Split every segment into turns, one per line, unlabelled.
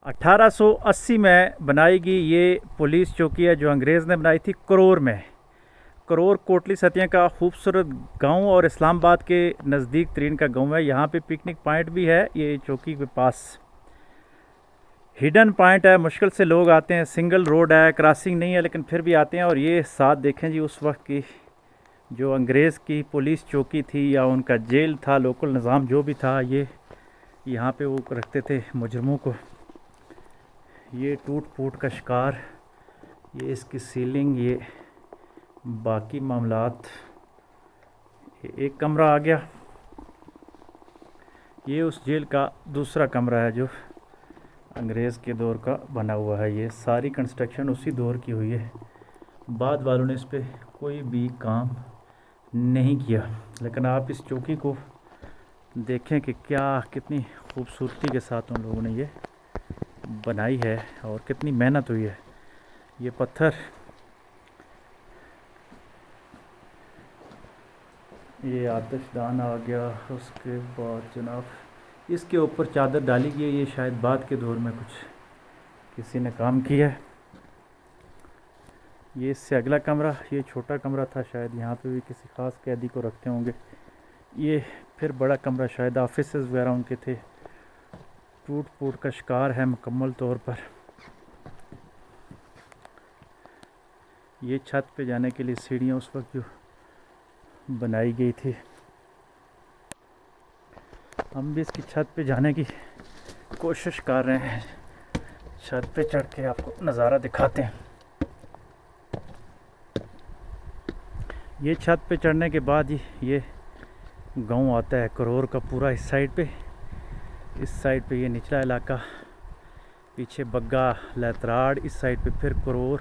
1880 में बनाई गई ये पुलिस चौकी है जो अंग्रेज़ ने बनाई थी करौर में। करौर कोटली सतिया का खूबसूरत गांव और इस्लामाबाद के नज़दीक तरीन का गांव है। यहाँ पे पिकनिक पॉइंट भी है ये चौकी के पास। हिडन पॉइंट है, मुश्किल से लोग आते हैं, सिंगल रोड है, क्रॉसिंग नहीं है, लेकिन फिर भी आते हैं। और ये साथ देखें जी उस वक्त की जो अंग्रेज़ की पुलिस चौकी थी या उनका जेल था, लोकल निज़ाम जो भी था, ये यहाँ पे वो रखते थे मुजरमों को। ये टूट फूट का शिकार, ये इसकी सीलिंग, ये बाकी मामलात। एक कमरा आ गया, ये उस जेल का दूसरा कमरा है जो अंग्रेज़ के दौर का बना हुआ है। ये सारी कंस्ट्रक्शन उसी दौर की हुई है, बाद वालों ने इस पर कोई भी काम नहीं किया। लेकिन आप इस चौकी को देखें कि क्या कितनी खूबसूरती के साथ उन लोगों ने ये बनाई है और कितनी मेहनत हुई है। ये पत्थर, ये आतिशदान आ गया। उसके बाद जनाब इसके ऊपर चादर डाली गई है, ये शायद बाद के दौर में कुछ किसी ने काम किया है। ये इससे अगला कमरा, ये छोटा कमरा था, शायद यहाँ पे भी किसी ख़ास कैदी को रखते होंगे। ये फिर बड़ा कमरा, शायद ऑफिसेस वगैरह उनके थे। टूट फूट का शिकार है मुकम्मल तौर पर। ये छत पे जाने के लिए सीढ़ियाँ उस वक्त जो बनाई गई थी। हम भी इसकी छत पे जाने की कोशिश कर रहे हैं। छत पे चढ़ के आपको नज़ारा दिखाते हैं। ये छत पे चढ़ने के बाद ही ये गांव आता है करौर का पूरा। इस साइड पे ये निचला इलाका, पीछे बग्गा लतराड़, इस साइड पे फिर करौर।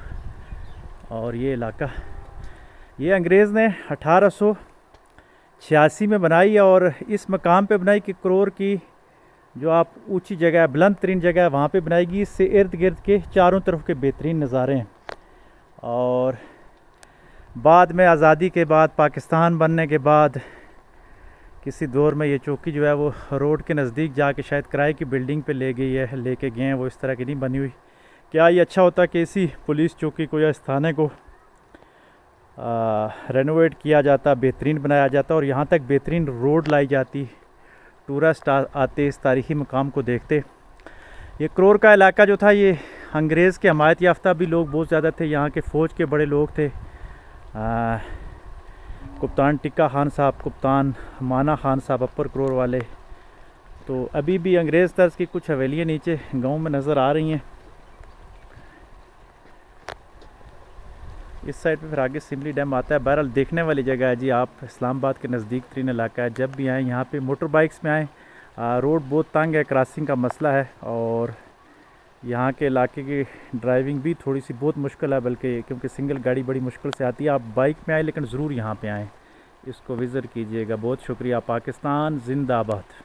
और ये इलाका ये अंग्रेज़ ने 1886 में बनाई और इस मकाम पे बनाई कि करौर की जो आप ऊंची जगह है, बुलंद तरीन जगह है, वहाँ पे बनाएगी। इससे इर्द गिर्द के चारों तरफ के बेहतरीन नज़ारे हैं। और बाद में आज़ादी के बाद, पाकिस्तान बनने के बाद, किसी दौर में ये चौकी जो है वो रोड के नज़दीक जाके शायद किराए की बिल्डिंग पे लेके गए हैं। वो इस तरह की नहीं बनी हुई। क्या ये अच्छा होता कि इसी पुलिस चौकी को या इस थाने को रेनोवेट किया जाता, बेहतरीन बनाया जाता और यहाँ तक बेहतरीन रोड लाई जाती, टूरिस्ट आते इस तारीख़ी मकाम को देखते। ये करौर का इलाका जो था, ये अंग्रेज़ के हमायत याफ्ता भी लोग बहुत ज़्यादा थे। यहाँ के फ़ौज के बड़े लोग थे, कप्तान टिक्का खान साहब, कप्तान माना खान साहब, अपर करौर वाले। तो अभी भी अंग्रेज़ तर्ज की कुछ हवेलियाँ नीचे गांव में नज़र आ रही हैं। इस साइड पे फिर आगे सिमली डैम आता है। बहरहाल देखने वाली जगह है जी। आप इस्लामाबाद के नज़दीक तरीन इलाका है। जब भी आएँ यहाँ पे मोटर बाइक्स में आएँ। रोड बहुत तंग है, क्रॉसिंग का मसला है और यहाँ के इलाके की ड्राइविंग भी थोड़ी सी बहुत मुश्किल है, बल्कि क्योंकि सिंगल गाड़ी बड़ी मुश्किल से आती है। आप बाइक में आए लेकिन ज़रूर यहाँ पे आएँ, इसको विज़िट कीजिएगा। बहुत शुक्रिया। पाकिस्तान जिंदाबाद।